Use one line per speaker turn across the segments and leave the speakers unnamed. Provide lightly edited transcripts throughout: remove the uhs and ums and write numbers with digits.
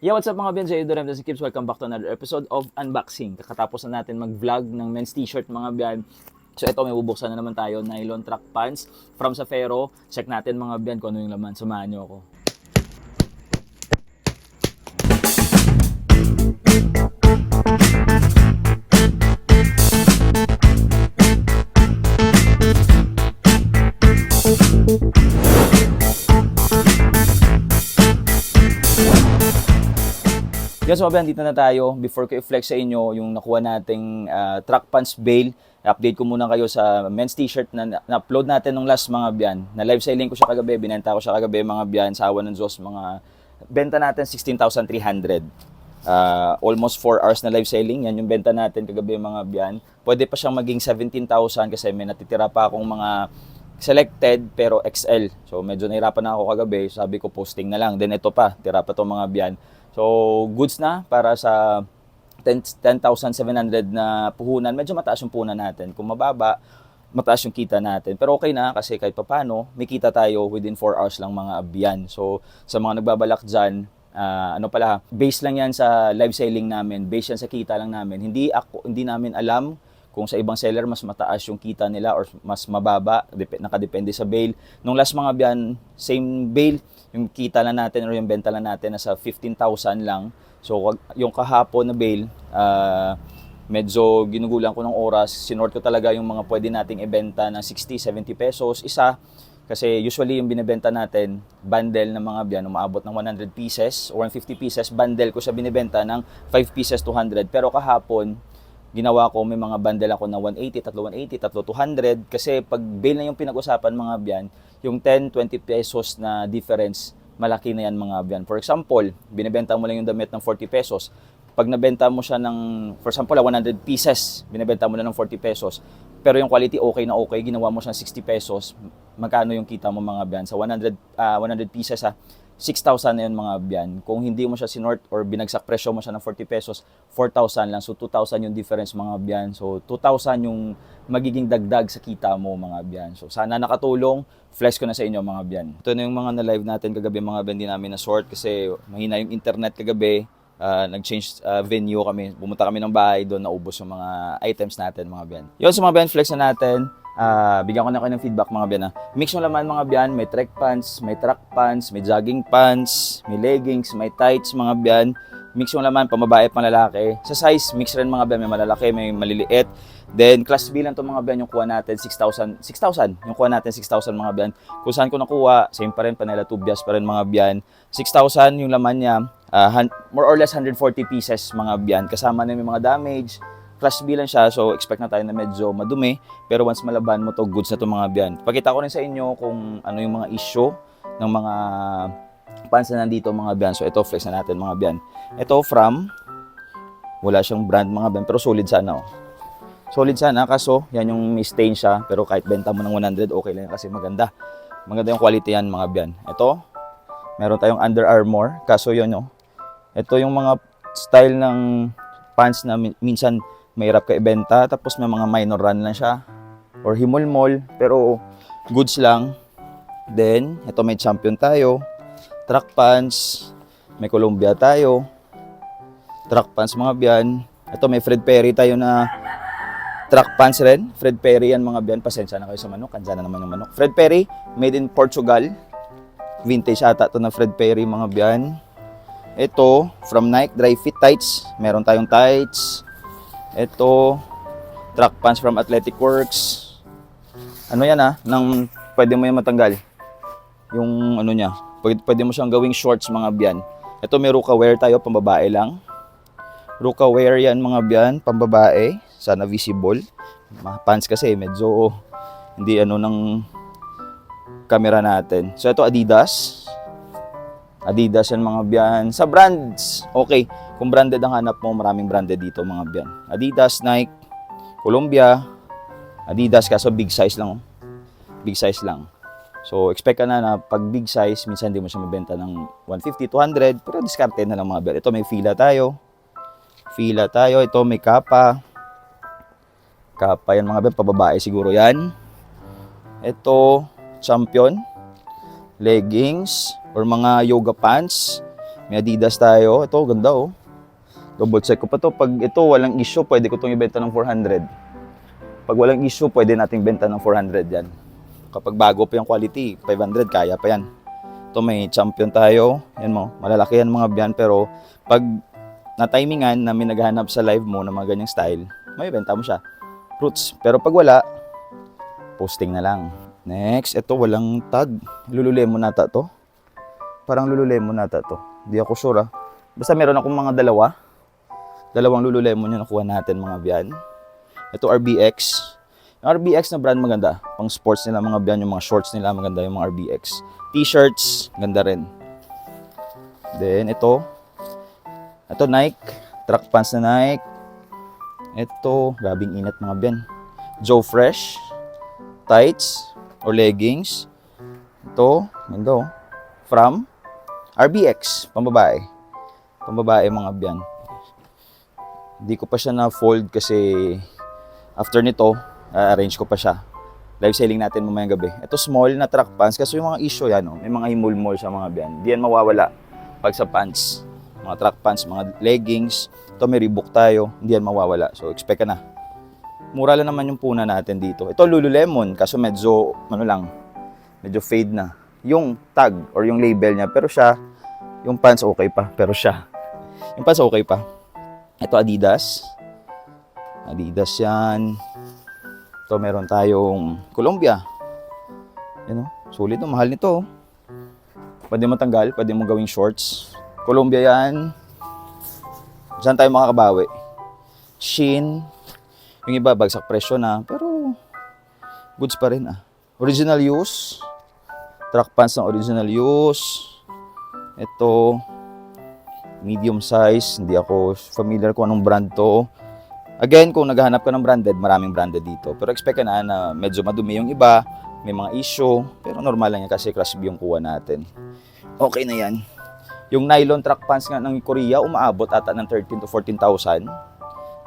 Yeah, what's up mga Ben? Sa Idorem si Kips. Welcome back to another episode of Unboxing. Kakatapos na natin mag-vlog ng men's t-shirt mga Ben. So ito, may bubuksan na naman tayo. Nylon track pants from Safero. Check natin mga Ben kung ano yung laman. Samahan nyo ako. Yes, so Ben, dito na tayo. Before ko i-flex sa inyo yung nakuha nating track pants bail, update ko muna kayo sa men's t-shirt na-upload natin nung last mga biyan. Na live selling ko siya kagabi, binenta ko siya kagabi mga biyan, sa awa ng Diyos, mga benta natin 16,300. Almost 4 hours na live selling, yan yung benta natin kagabi mga biyan. Pwede pa siyang maging 17,000 kasi may natitira pa akong mga selected pero XL. So medyo nahirapan na ako kagabi, sabi ko posting na lang. Then ito pa, tira pa itong mga biyan. So, goods na para sa 10,700 na puhunan. Medyo mataas yung puhunan natin. Kung mababa, mataas yung kita natin. Pero okay na kasi kahit papano, may kita tayo within 4 hours lang mga abyan. So, sa mga nagbabalak dyan, base lang yan sa live selling namin. Base yan sa kita lang namin. Hindi namin alam kung sa ibang seller mas mataas yung kita nila or mas mababa, nakadepende sa bail. Nung last mga biyan, same bail, yung kita lang natin or yung benta lang natin nasa 15,000 lang. So yung kahapon na bail, medyo ginugulan ko ng oras, sinort ko talaga yung mga pwede nating ibenta ng 60, 70 pesos isa. Kasi usually yung binibenta natin, bundle ng mga biyan, umaabot ng 100 pieces or 150 pieces, bundle ko siya binibenta ng 5 pieces 200. Pero kahapon, ginawa ko, may mga bundle ako na 180, tatlo 180, tatlo 200. Kasi pag bail na yung pinag-usapan mga biyan, yung 10, 20 pesos na difference, malaki na yan mga biyan. For example, binibenta mo lang yung damit ng 40 pesos. Pag nabenta mo siya ng, for example, 100 pieces, binibenta mo na ng 40 pesos. Pero yung quality okay na okay, ginawa mo siya ng 60 pesos, magkano yung kita mo mga biyan? Sa 100 pieces 6,000 na yun mga biyan. Kung hindi mo siya sinort or binagsak presyo mo siya ng 40 pesos, 4,000 lang. So 2,000 yung difference mga biyan. So 2,000 yung magiging dagdag sa kita mo mga biyan. So sana nakatulong. Flex ko na sa inyo mga biyan. Ito na yung mga na-live natin kagabi mga biyan. Hindi namin na-sort kasi mahina yung internet kagabi. Nag-change venue kami. Pumunta kami ng bahay doon, naubos yung mga items natin mga biyan. Yun, so mga biyan, flex na natin. Bigyan ko na kayo ng feedback mga biyan. Mix yung laman mga biyan, may trek pants, may track pants, may jogging pants, may leggings, may tights mga biyan. Mix yung laman, pambabae, panlalaki. Sa size, mix rin mga biyan, may malalaki, may maliliit. Then, class B lang itong mga biyan, yung kuha natin 6,000. Yung kuha natin 6,000 mga biyan. Kung saan ko nakuha, same pa rin, Panela Tubias pa rin mga biyan. 6,000 yung laman niya, more or less 140 pieces mga biyan. Kasama na yung mga damage. Class B lang siya, so expect na tayo na medyo madumi. Pero once malaban mo to, goods na to mga biyan. Pakita ko rin sa inyo kung ano yung mga issue ng mga pants na nandito mga biyan. So ito, flex na natin mga biyan. Ito from, wala siyang brand mga biyan, pero solid sana oh. Solid sana, kaso yan yung may stain siya. Pero kahit benta mo ng 100, okay lang kasi maganda. Maganda yung quality yan mga biyan. Ito, meron tayong Under Armour, kaso yun oh. Ito yung mga style ng pants na minsan mahirap ka ibenta, tapos may mga minor run lang siya or himulmol, pero goods lang. Then ito, may Champion tayo, track pants, may Columbia tayo, track pants mga biyan. Ito, may Fred Perry tayo na track pants rin. Fred Perry yan mga biyan, pasensya na kayo sa manok, andyan na naman yung manok. Fred Perry, made in Portugal, vintage ata ito na Fred Perry mga biyan. Ito, from Nike, dry fit tights. Meron tayong tights. Ito, track pants from Athletic Works. Ano yan pwede mo yan matanggal. Yung ano niya, pwede mo siyang gawing shorts mga biyan. Ito, may Ruka wear tayo, pambabae lang. Ruka wear yan mga biyan, pambabae. Sana visible. Mga pants kasi medyo hindi ng camera natin. So ito, Adidas. Adidas yan mga biyan. Sa brands, okay. Kung branded ang hanap mo, maraming branded dito mga biyan. Adidas, Nike, Columbia, Adidas, kaso big size lang. Big size lang. So expect ka na pag big size, minsan hindi mo siya mabenta ng 150, 200, pero discarded na lang mga biyan. Ito, may Fila tayo. Fila tayo. Ito, may Kappa. Kappa yan mga biyan, pababae siguro yan. Ito, Champion. Leggings or mga yoga pants. May Adidas tayo. Ito, ganda oh. Double check ko pa to. Pag ito walang issue, pwede ko itong ibenta ng 400. Pag walang issue, pwede nating benta ng 400 yan. Kapag bago pa yung quality, 500, kaya pa yan. Ito may Champion tayo. Yan mo, malalaki yan mga byan. Pero pag na-timingan na may naghahanap sa live mo na mga ganyang style, may benta mo siya. Roots. Pero pag wala, posting na lang. Next, ito walang tag. Lululemon nata to. Parang Lululemon nata to. Hindi ako sure ah. Basta meron akong mga dalawang Lululemon yung nakuha natin mga byan. Ito RBX. Yung RBX na brand maganda. Pang sports nila mga byan, yung mga shorts nila maganda yung mga RBX. T-shirts, ganda rin. Then ito Nike. Track pants na Nike. Ito, grabing init mga byan. Joe Fresh. Tights or leggings. Ito, ganda oh. From RBX, pambabae. Pambabae mga byan. Hindi ko pa siya na-fold kasi after nito, arrange ko pa siya. Live selling natin mamayang gabi. Ito small na track pants kasi yung mga issue yan, oh, may mga himul-mul sa mga byan. Di yan mawawala pag sa pants. Mga track pants, mga leggings. Ito may Reebok tayo, hindi yan mawawala. So expect ka na. Mura lang naman yung puna natin dito. Ito Lululemon, kaso medyo, medyo fade na. Yung tag or yung label niya, pero siya, yung pants okay pa, pero siya. Yung pants okay pa. Ito Adidas. Adidas yan. Ito meron tayong Columbia. Yan o, sulit o, mahal nito. Pwede mo tanggal, pwede mo gawing shorts. Columbia yan. Saan tayo makakabawi? Shein. Yung iba, bagsak presyo na. Pero, goods pa rin ah. Original use. Track pants ng original use. Ito, medium size. Hindi ako familiar kung anong brand to. Again, kung naghahanap ka ng branded, maraming branded dito. Pero expect ka na medyo madumi yung iba. May mga issue. Pero normal lang yan kasi Class B yung kuha natin. Okay na yan. Yung nylon track pants nga ng Korea, umaabot ata ng 13,000 to 14,000.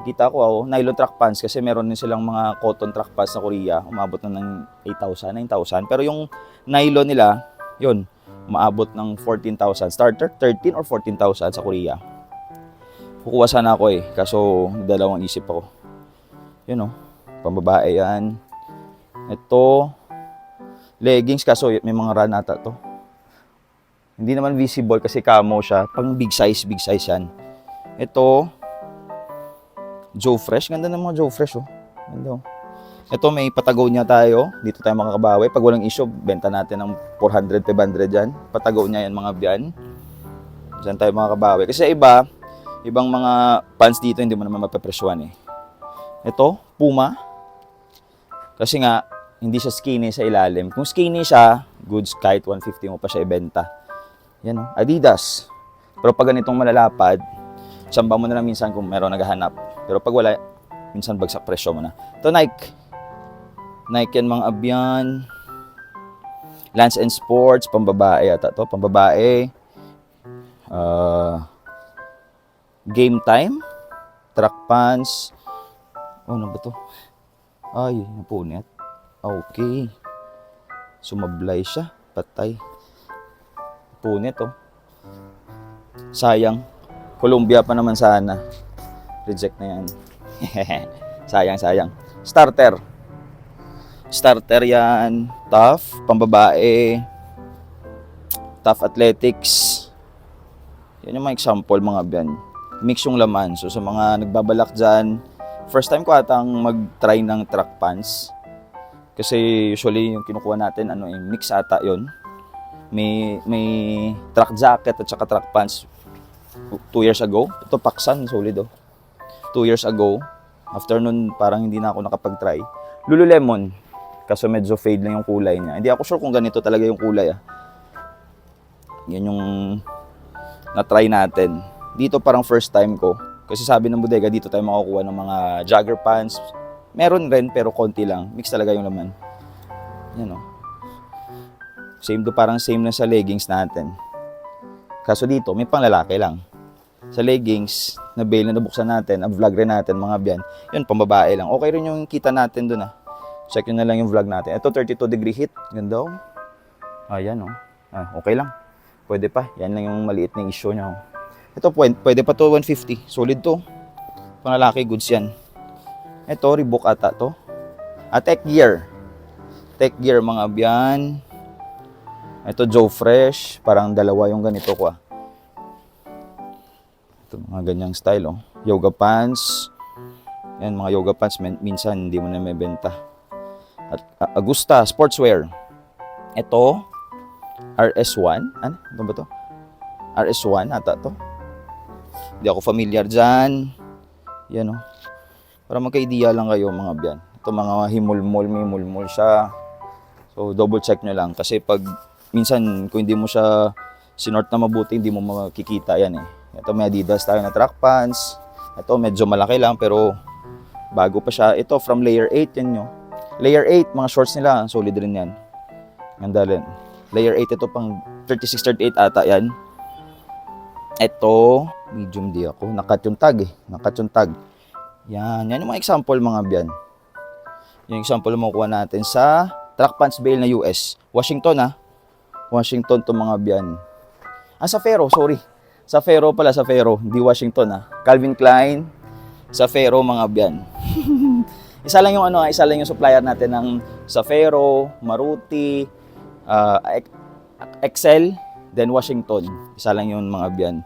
Kita ko, nylon track pants kasi meron din silang mga cotton track pants na Korea. Umabot na ng 8,000, 9,000. Pero yung nylon nila, yun, umaabot ng 14,000. Starter, 13 or 14,000 sa Korea. Kukuha sana ako eh, kaso dalawang isip ako. Yun pambabae yan. Ito, leggings kaso may mga run ata to. Hindi naman visible kasi camo siya. Pang big size yan. Ito, Joe Fresh. Ganda ng mga Joe Fresh Ganda Ito may Patagonia tayo. Dito tayo makakabawi. Pag walang issue, benta natin ng 400, 500 dyan. Patagonia yan mga biyan. Diyan tayo makakabawi. Kasi ibang mga pants dito hindi mo naman mapapresyuhan eh. Ito, Puma. Kasi nga, hindi siya skinny sa ilalim. Kung skinny siya, goods kahit 150 mo pa siya ibenta. Yan Adidas. Pero pag ganitong malalapad, samba mo na lang minsan kung meron naghahanap. Pero pag wala, minsan bagsak presyo mo na. Ito Nike. Nike yan mga abyan. Lance and Sports, pambabae ata to. Pambabae. Game Time. Track pants. Ano ba to? Ay, napunit. Okay. Sumablay siya. Patay. Punit sayang. Columbia pa naman sana. Reject na yan. sayang. Starter yan. Tough. Pambabae. Tough Athletics. Yan yung mga example mga byan. Mix yung laman. So sa mga nagbabalak dyan, first time ko atang mag-try ng track pants. Kasi usually yung kinukuha natin, mix ata yon. May track jacket at saka track pants 2 years ago. Ito Paksan, solid 2 years ago. After nun, parang hindi na ako nakapag-try. Lululemon. Kaso medyo fade lang yung kulay niya. Hindi ako sure kung ganito talaga yung kulay Yan yung na-try natin. Dito parang first time ko. Kasi sabi ng bodega, dito tayo makukuha ng mga jogger pants. Meron rin pero konti lang. Mix talaga yung laman. Yan parang same na sa leggings natin. Kaso dito, may panglalaki lang. Sa leggings, na bail na nabuksan natin, ang vlog rin natin, mga byan, yun, pambabae lang. Okay rin yung kita natin dun Check nyo na lang yung vlog natin. Ito, 32 degree heat. Ganda Ayan okay lang. Pwede pa. Yan lang yung maliit na issue niya. Ito, pwede pa to 150. Solid to. Pangalaki, goods yan. Ito, Reebok ata to. Tech Gear. Tech Gear, mga abyan. Ito, Joe Fresh. Parang dalawa yung ganito ko. Ito, mga ganyang style. Yoga pants. Yan, mga yoga pants. Minsan, hindi mo na may benta. At Agusta, sportswear. Ito, RS1. Ano ba to? RS1 ata to. Hindi ako familiar dyan. Yan para magka-idea lang kayo mga biyan. Ito mga himulmol, may mulmol siya. So double check nyo lang. Kasi pag minsan kung hindi mo siya sinort na mabuti, hindi mo makikita yan eh. Ito may Adidas tayo na track pants. Ito medyo malaki lang pero bago pa siya. Ito from layer 8 yan nyo. Layer 8, mga shorts nila, solid rin yan. Ganda rin. Layer 8 ito pang 36-38 ata yan. Ito, medium di ako. Nakat yung tag eh. Nakat yung tag. Yan yung mga example mga biyan. Yung example mo kuha natin sa track pants bale na US. Washington Washington to mga biyan. Sa Fero, sorry. Sa Fero pala, sa Fero. Hindi Washington Calvin Klein. Sa Fero mga biyan. Isa lang yung supplier natin ng Safero, Maruti, Excel, then Washington. Isa lang yung mga biyan.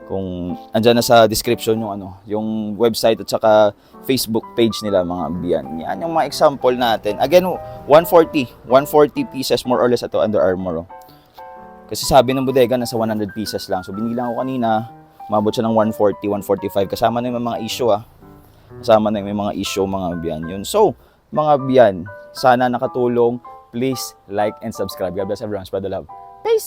Kung andyan na sa description yung website at saka Facebook page nila mga biyan. Yan yung mga example natin. Again, 140 pieces more or less ito Under Armour. Kasi sabi ng bodega nasa 100 pieces lang. So binilang ko kanina, umabot siya ng 140, 145 kasama na yung mga issue Kasama na yung mga issue mga biyan yun. So, mga biyan, sana nakatulong. Please like and subscribe. God bless everyone. Spread the love. Peace!